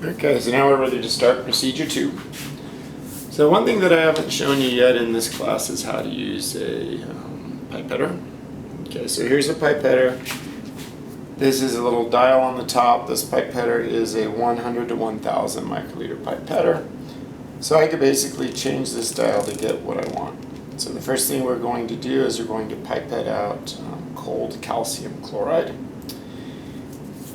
Okay, so now we're ready to start procedure 2. So one thing that I haven't shown you yet in this class is how to use a pipetter. Okay, so here's a pipetter. This is a little dial on the top. This pipetter is a 100 to 1000 microliter pipetter. So I could basically change this dial to get what I want. So the first thing we're going to do is we're going to pipette out cold calcium chloride.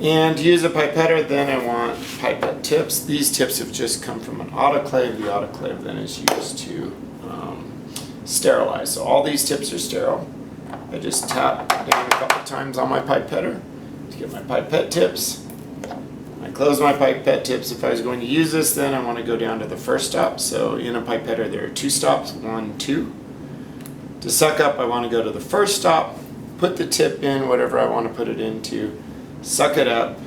And to use a pipetter, then I want pipette tips. These tips have just come from an autoclave. The autoclave then is used to sterilize. So all these tips are sterile. I just tap down a couple times on my pipetter to get my pipette tips. I close my pipette tips. If I was going to use this, then I want to go down to the first stop. So in a pipetter, there are 2 stops, 1, 2. To suck up, I want to go to the first stop, put the tip in, whatever I want to put it into, suck it up,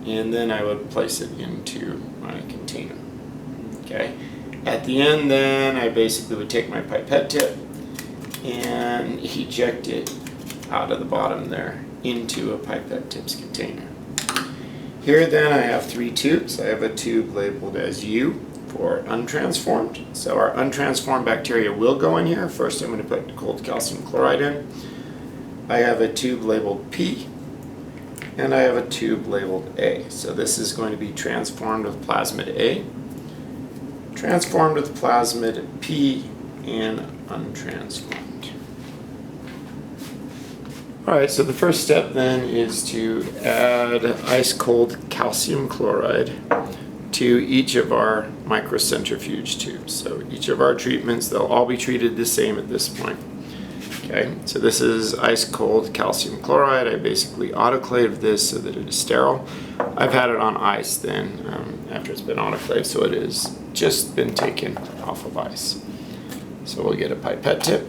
and then I would place it into my container. Okay. At the end, then I basically would take my pipette tip and eject it out of the bottom there into a pipette tips container. Here then I have 3 tubes. I have a tube labeled as U for untransformed. So our untransformed bacteria will go in here. First I'm going to put cold calcium chloride in. I have a tube labeled P, and I have a tube labeled A. So this is going to be transformed with plasmid A, transformed with plasmid P, and untransformed. Alright, so the first step then is to add ice cold calcium chloride to each of our microcentrifuge tubes. So each of our treatments, they'll all be treated the same at this point. Okay, so this is ice cold calcium chloride. I basically autoclaved this so that it is sterile. I've had it on ice then after it's been autoclaved, so it has just been taken off of ice. So we'll get a pipette tip.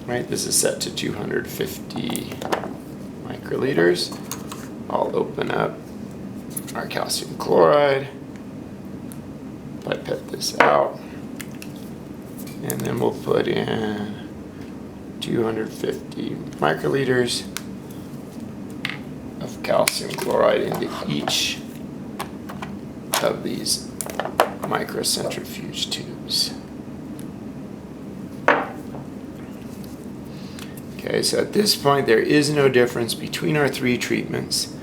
Right, this is set to 250 microliters. I'll open up our calcium chloride, pipette this out, and then we'll put in 250 microliters of calcium chloride into each of these microcentrifuge tubes. Okay, so at this point there is no difference between our 3 treatments.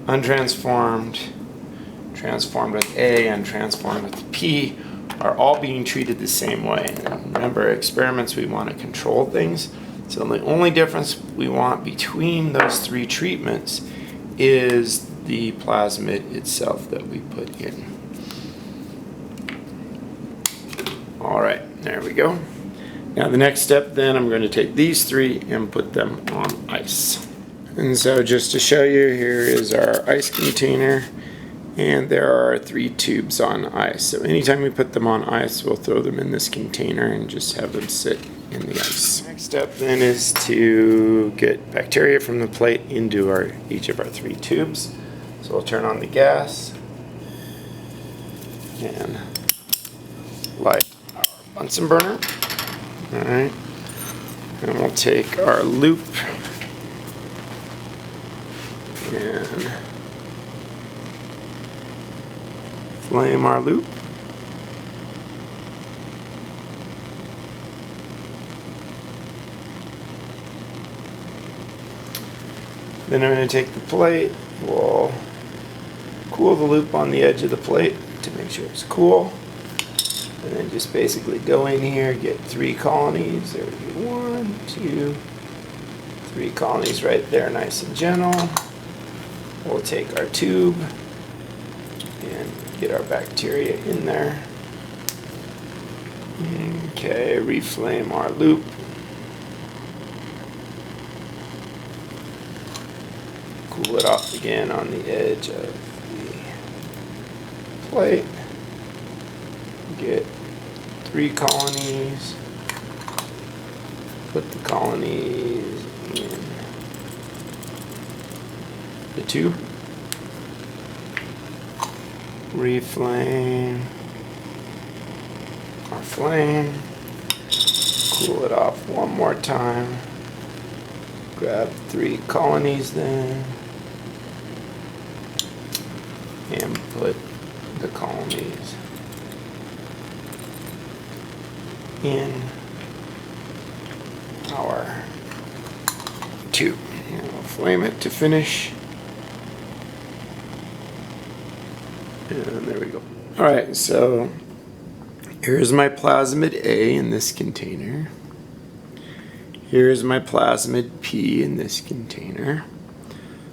Untransformed, transformed with A, and transformed with P are all being treated the same way. And remember, experiments, we want to control things. So the only difference we want between those 3 treatments is the plasmid itself that we put in. Alright, there we go. Now the next step then, I'm going to take these 3 and put them on ice. And so just to show you, here is our ice container, and there are 3 tubes on ice. So anytime we put them on ice, we'll throw them in this container and just have them sit in the ice. Next step then is to get bacteria from the plate into each of our 3 tubes. So we'll turn on the gas and light our Bunsen burner. Alright, and we'll take our loop and flame our loop. Then I'm going to take the plate, we'll cool the loop on the edge of the plate to make sure it's cool. And then just basically go in here, get 3 colonies. There would be 1, 2, 3 colonies right there, nice and gentle. We'll take our tube and get our bacteria in there. Okay, reflame our loop. Cool it off again on the edge of the plate. Get 3 colonies. Put the colonies in the tube. Reflame our flame. Cool it off one more time. Grab 3 colonies then. and put the colonies in our tube. And we'll flame it to finish. And there we go. All right, so here's my plasmid A in this container. Here's my plasmid P in this container.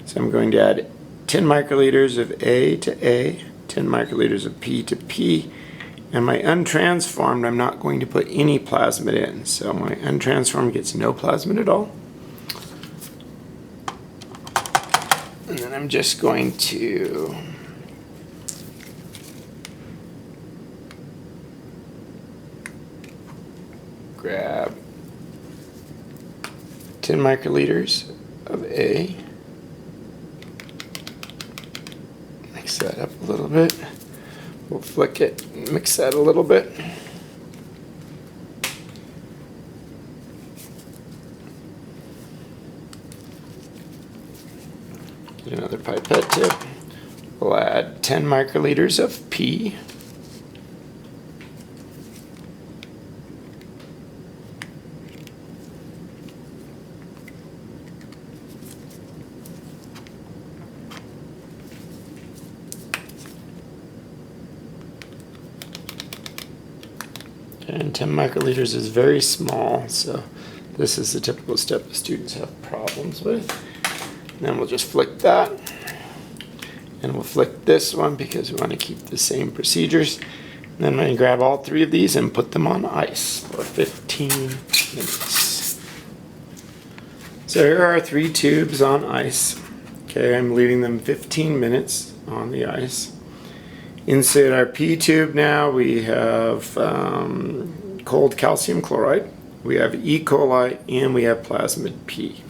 So I'm going to add 10 microliters of A to A, 10 microliters of P to P, and my untransformed, I'm not going to put any plasmid in. So my untransformed gets no plasmid at all. And then I'm just going to grab 10 microliters of A, mix that up a little bit. We'll flick it, mix that a little bit. Get another pipette tip. We'll add 10 microliters of P. And 10 microliters is very small, so this is the typical step the students have problems with. And then we'll just flick that. And we'll flick this one because we want to keep the same procedures. And then I'm going to grab all three of these and put them on ice for 15 minutes. So here are our 3 tubes on ice. Okay, I'm leaving them 15 minutes on the ice. Inside our P tube now we have cold calcium chloride, we have E. coli, and we have plasmid P.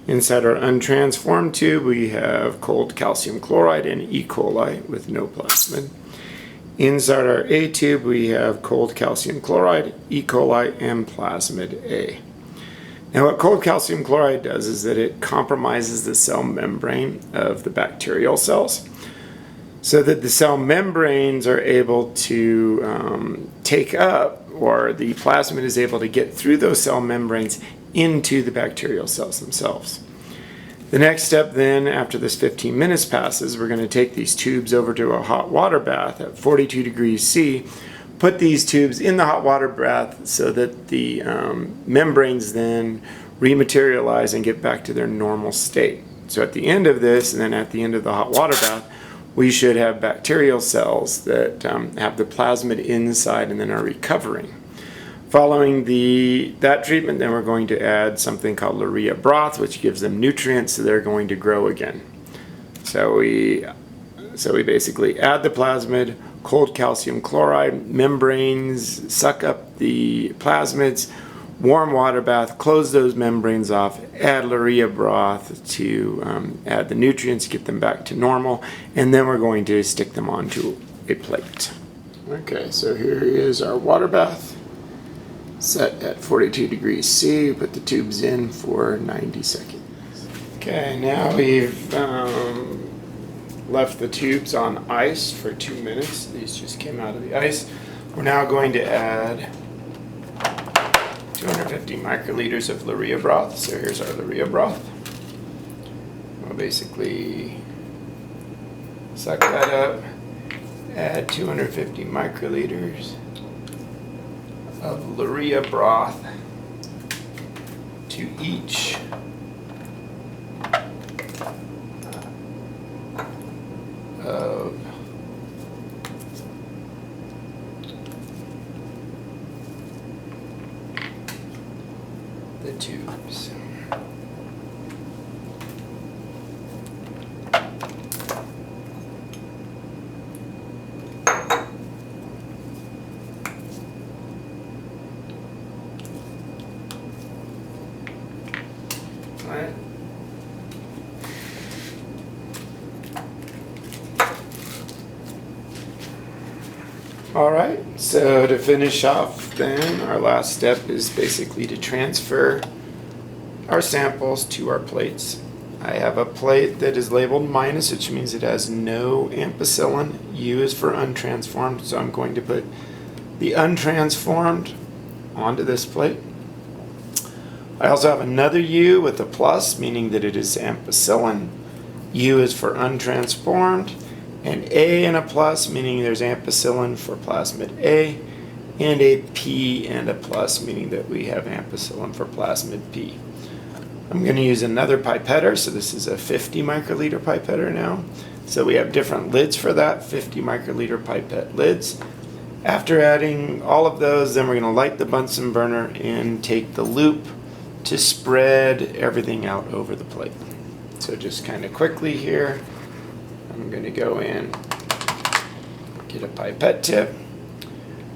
Inside our untransformed tube we have cold calcium chloride and E. coli with no plasmid. Inside our A tube we have cold calcium chloride, E. coli, and plasmid A. Now what cold calcium chloride does is that it compromises the cell membrane of the bacterial cells, so that the cell membranes are able to take up, or the plasmid is able to get through those cell membranes into the bacterial cells themselves. The next step then, after this 15 minutes passes, we're going to take these tubes over to a hot water bath at 42 degrees C, put these tubes in the hot water bath so that the membranes then rematerialize and get back to their normal state. So at the end of this, and then at the end of the hot water bath, we should have bacterial cells that have the plasmid inside and then are recovering. Following that treatment, then we're going to add something called urea broth, which gives them nutrients so they're going to grow again. So we basically add the plasmid, cold calcium chloride, membranes suck up the plasmids, warm water bath, close those membranes off, add urea broth to add the nutrients, get them back to normal, and then we're going to stick them onto a plate. Okay, so here is our water bath set at 42 degrees C. Put the tubes in for 90 seconds. Okay, now we've left the tubes on ice for 2 minutes. These just came out of the ice. We're now going to add 250 microliters of urea broth. So here's our urea broth. We'll basically suck that up, add 250 microliters of urea broth to each of the tubes. All right. All right, so to finish off then, our last step is basically to transfer our samples to our plates. I have a plate that is labeled minus, which means it has no ampicillin. U is for untransformed, so I'm going to put the untransformed onto this plate. I also have another U with a plus, meaning that it is ampicillin. U is for untransformed, and A and a plus, meaning there's ampicillin for plasmid A, and a P and a plus, meaning that we have ampicillin for plasmid P. I'm going to use another pipetter, so this is a 50 microliter pipetter now. So we have different lids for that, 50 microliter pipette lids. After adding all of those, then we're going to light the Bunsen burner and take the loop to spread everything out over the plate. So just kind of quickly here, I'm going to go in, get a pipette tip,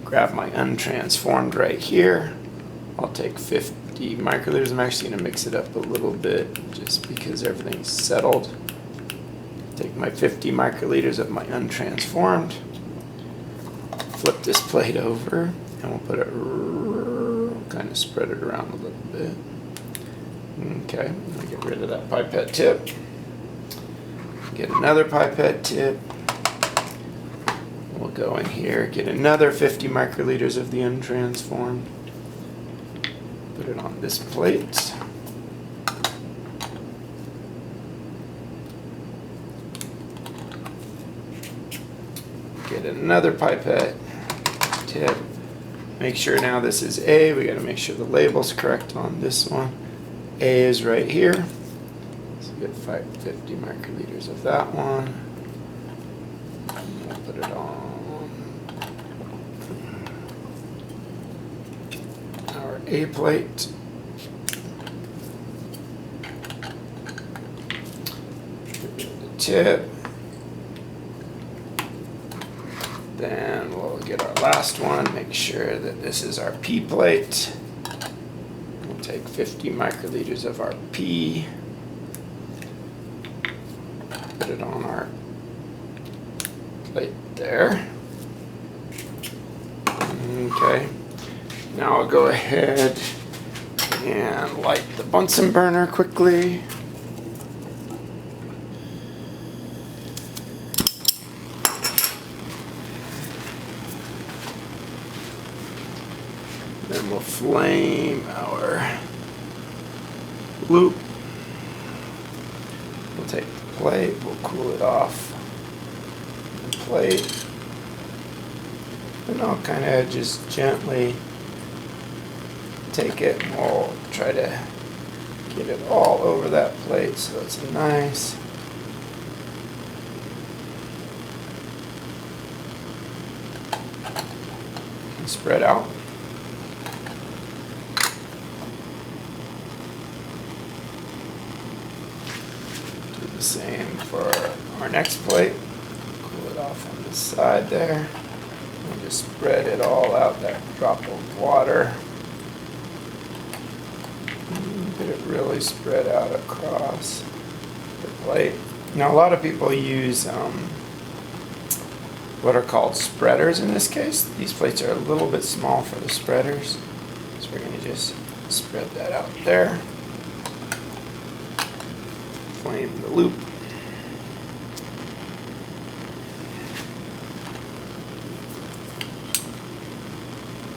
grab my untransformed right here. I'll take 50 microliters. I'm actually going to mix it up a little bit just because everything's settled. Take my 50 microliters of my untransformed, flip this plate over, and we'll put it, kind of spread it around a little bit. Okay, I'm going to get rid of that pipette tip. Get another pipette tip. We'll go in here, get another 50 microliters of the untransformed. Put it on this plate. Get another pipette tip. Make sure now this is A. We got to make sure the label's correct on this one. A is right here. So get 50 microliters of that one. We'll put it on our A plate. The tip. Then we'll get our last one, make sure that this is our P plate. We'll take 50 microliters of our P, put it on our plate there. Okay, now I'll go ahead and light the Bunsen burner quickly. Then we'll flame our loop. We'll take the plate, we'll cool it off the plate. And I'll kind of just gently take it and we'll try to get it all over that plate so it's nice. And spread out. The same for our next plate. Cool it off on the side there. And just spread it all out, that drop of water. Get it really spread out across the plate. Now a lot of people use what are called spreaders in this case. These plates are a little bit small for the spreaders. So we're going to just spread that out there. Flame the loop.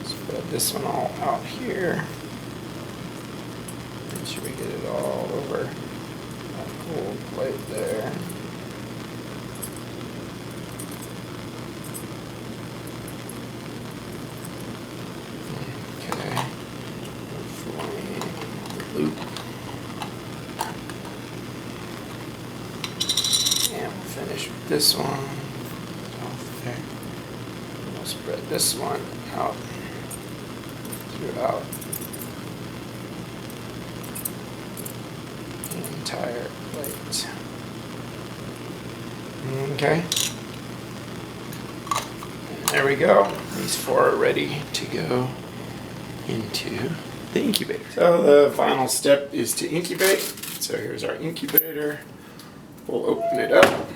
Spread this one all out here. Make sure we get it all over that cool plate there. Okay. Flame the loop. Finish with this one off there. We'll spread this one out throughout the entire plate. Okay. And there we go. These four are ready to go into the incubator. So the final step is to incubate. So here's our incubator. We'll open it up.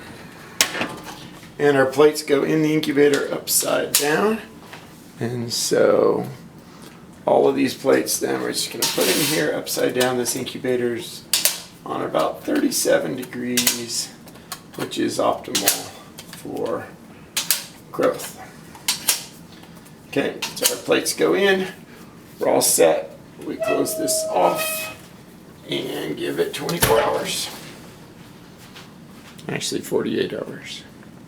And our plates go in the incubator upside down. And so all of these plates then we're just going to put in here upside down. This incubator's on about 37 degrees, which is optimal for growth. Okay, so our plates go in, we're all set. We close this off and give it 24 hours. Actually 48 hours.